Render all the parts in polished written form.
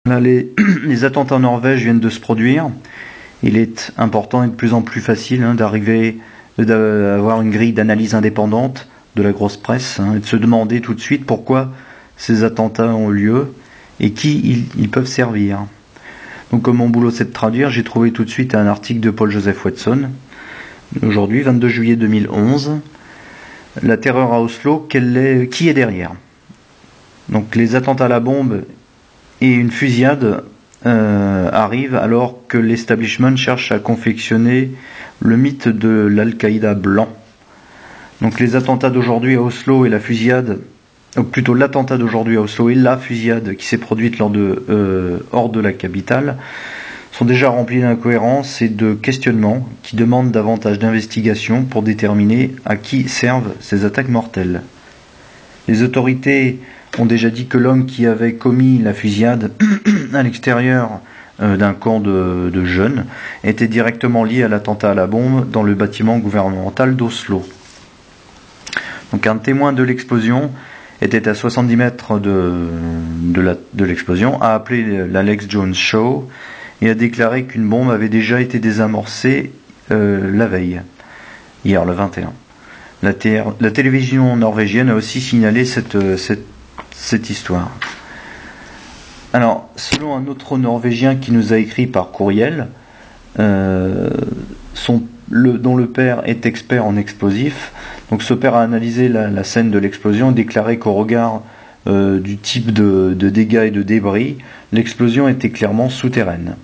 Là, les attentats en Norvège viennent de se produire. Il est important et de plus en plus facile d'avoir une grille d'analyse indépendante de la grosse presse et de se demander tout de suite pourquoi ces attentats ont lieu et qui ils peuvent servir. Donc comme mon boulot c'est de traduire, j'ai trouvé tout de suite un article de Paul-Joseph Watson, aujourd'hui 22 juillet 2011, la terreur à Oslo, qui est derrière? Donc les attentats à la bombe et une fusillade arrivent alors que l'establishment cherche à confectionner le mythe de l'Al-Qaïda blanc. Donc les attentats d'aujourd'hui à Oslo et la fusillade, ou plutôt l'attentat d'aujourd'hui à Oslo et la fusillade qui s'est produite hors de la capitale, sont déjà remplis d'incohérences et de questionnements qui demandent davantage d'investigation pour déterminer à qui servent ces attaques mortelles. Les autorités ont déjà dit que l'homme qui avait commis la fusillade à l'extérieur d'un camp de jeunes était directement lié à l'attentat à la bombe dans le bâtiment gouvernemental d'Oslo. Donc un témoin de l'explosion était à 70 mètres de l'explosion, a appelé l'Alex Jones Show et a déclaré qu'une bombe avait déjà été désamorcée la veille, hier le 21. La télévision norvégienne a aussi signalé cette histoire. Alors, selon un autre Norvégien qui nous a écrit par courriel, dont le père est expert en explosifs, donc ce père a analysé la scène de l'explosion et déclaré qu'au regard du type de dégâts et de débris, l'explosion était clairement souterraine.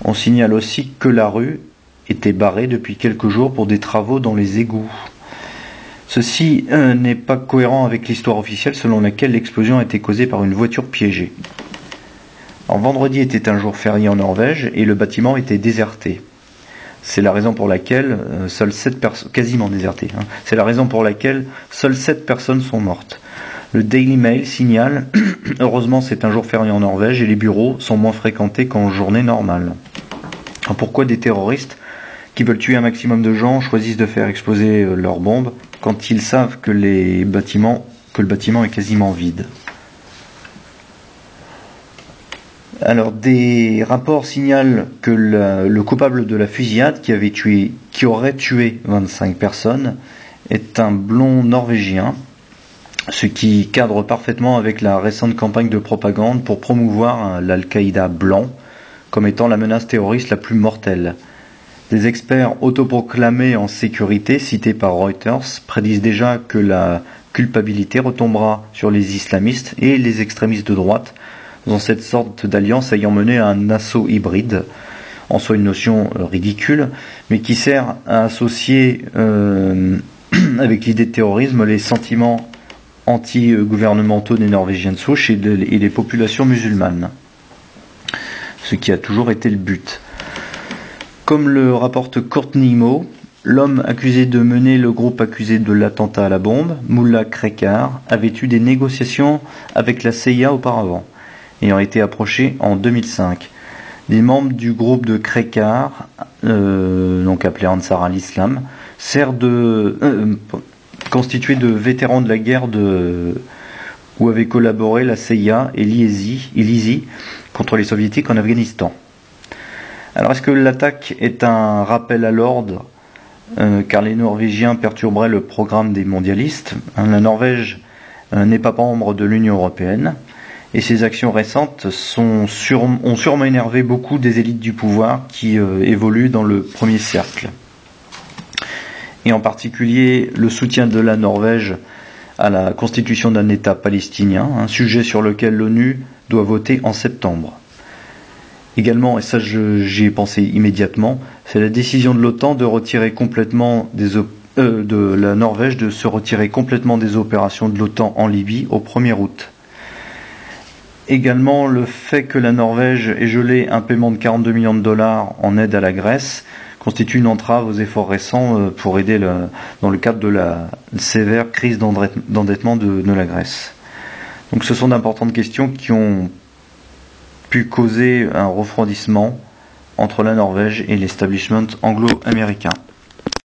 On signale aussi que la rue était barrée depuis quelques jours pour des travaux dans les égouts. Ceci n'est pas cohérent avec l'histoire officielle selon laquelle l'explosion a été causée par une voiture piégée. Alors, vendredi était un jour férié en Norvège et le bâtiment était déserté. C'est la raison pour laquelle seules 7 personnes, quasiment déserté, c'est la raison pour laquelle seules 7 personnes sont mortes. Le Daily Mail signale « Heureusement c'est un jour férié en Norvège et les bureaux sont moins fréquentés qu'en journée normale ». Alors, pourquoi des terroristes qui veulent tuer un maximum de gens choisissent de faire exploser leurs bombes quand ils savent que le bâtiment est quasiment vide? Alors, des rapports signalent que le coupable de la fusillade qui aurait tué 25 personnes est un blond norvégien, ce qui cadre parfaitement avec la récente campagne de propagande pour promouvoir l'Al-Qaïda blanc comme étant la menace terroriste la plus mortelle. Des experts autoproclamés en sécurité, cités par Reuters, prédisent déjà que la culpabilité retombera sur les islamistes et les extrémistes de droite, dans cette sorte d'alliance ayant mené à un assaut hybride, en soi une notion ridicule, mais qui sert à associer avec l'idée de terrorisme les sentiments anti-gouvernementaux des Norvégiens de souche et les populations musulmanes, ce qui a toujours été le but. Comme le rapporte Courtney Moe, l'homme accusé de mener le groupe accusé de l'attentat à la bombe, Mullah Krekar, avait eu des négociations avec la CIA auparavant, ayant été approché en 2005. Des membres du groupe de Krekar, donc appelé Ansar al-Islam, constitué de vétérans de la guerre où avaient collaboré la CIA et l'ISI contre les soviétiques en Afghanistan. Alors est-ce que l'attaque est un rappel à l'ordre car les Norvégiens perturberaient le programme des mondialistes? La Norvège n'est pas membre de l'Union européenne et ses actions récentes ont sûrement énervé beaucoup des élites du pouvoir qui évoluent dans le premier cercle. Et en particulier le soutien de la Norvège à la constitution d'un État palestinien, un sujet sur lequel l'ONU doit voter en septembre. Également, et ça j'y ai pensé immédiatement, c'est la décision de l'OTAN de retirer complètement de la Norvège de se retirer complètement des opérations de l'OTAN en Libye au 1er août. Également le fait que la Norvège ait gelé un paiement de 42 millions de dollars en aide à la Grèce constitue une entrave aux efforts récents pour aider dans le cadre de la sévère crise d'endettement de la Grèce. Donc ce sont d'importantes questions qui ont pu causer un refroidissement entre la Norvège et l'establishment anglo-américain.